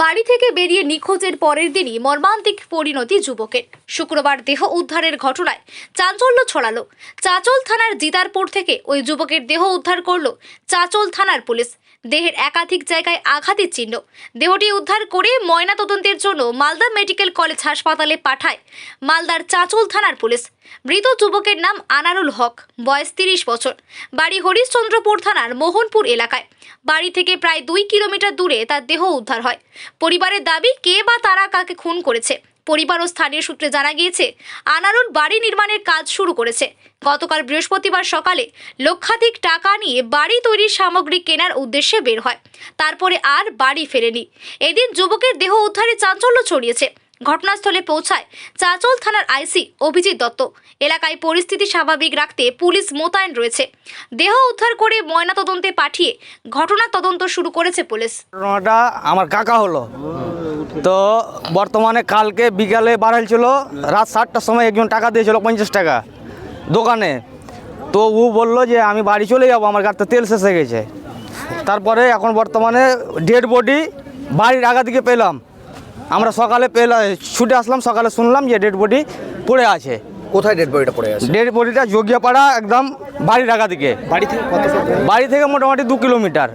বাড়ি থেকে বেরিয়ে নিখোঁজের পরের দিনই মর্মান্তিক পরিণতি যুবকের। শুক্রবার দেহ উদ্ধারের ঘটনায় চাঞ্চল্য ছড়ালো। চাঁচল থানার জিদারপুর থেকে ওই যুবকের দেহ উদ্ধার করলো চাঁচল থানার পুলিশ। দেহের একাধিক জায়গায় আঘাতের চিহ্ন। দেহটি উদ্ধার করে ময়নাতদন্তের জন্য মালদা মেডিকেল কলেজ হাসপাতালে পাঠায় মালদার চাঁচল থানার পুলিশ। মৃত যুবকের নাম আনারুল হক, বয়স 30 বছর, বাড়ি হরিশ্চন্দ্রপুর থানার মোহনপুর এলাকায়। বাড়ি থেকে প্রায় 2 কিলোমিটার দূরে তার দেহ উদ্ধার হয়। পরিবারের দাবি, কে বা তারা কাকে খুন করেছে। পরিবার ও স্থানীয় সূত্রে জানা গিয়েছে, আনারুল বাড়ি নির্মাণের কাজ শুরু করেছে। গতকাল বৃহস্পতিবার সকালে লক্ষাধিক টাকা নিয়ে বাড়ি তৈরির সামগ্রী কেনার উদ্দেশ্যে বের হয়। তারপরে আর বাড়ি ফেরেনি। এদিন যুবকের দেহ উদ্ধারে চাঞ্চল্য ছড়িয়েছে। ঘটনাস্থলে পৌঁছায় চাঁচল থানার আইসি অভিজিৎ দত্ত। এলাকায় পরিস্থিতি স্বাভাবিক রাখতে পুলিশ মোতায়েন রয়েছে। দেহ উদ্ধার করে ময়নাতদন্তে পাঠিয়ে ঘটনার তদন্ত শুরু করেছে পুলিশ। ঘটনাটা আমার কাকা হলো, তো বর্তমানে কালকে বিকালে বার হয়েছিল, রাত 7টার সময় একজন টাকা দিয়েছিল 50 টাকা দোকানে। তো ও বললো যে আমি বাড়ি চলে যাবো, আমার গাড়িতে তেল শেষ হয়ে গেছে। তারপরে এখন বর্তমানে ডেড বডি বাড়ির আগা দিকে পেলাম। আমরা সকালে ছুটে আসলাম, সকালে শুনলাম যে ডেড বডি পড়ে আছে। কোথায় ডেড বডিটা পড়ে আছে? ডেড বডিটা যোগিয়াপাড়া, একদম বাড়ির আগা দিকে। বাড়ি থেকে কত? বাড়ি থেকে মোটামুটি 2 কিলোমিটার।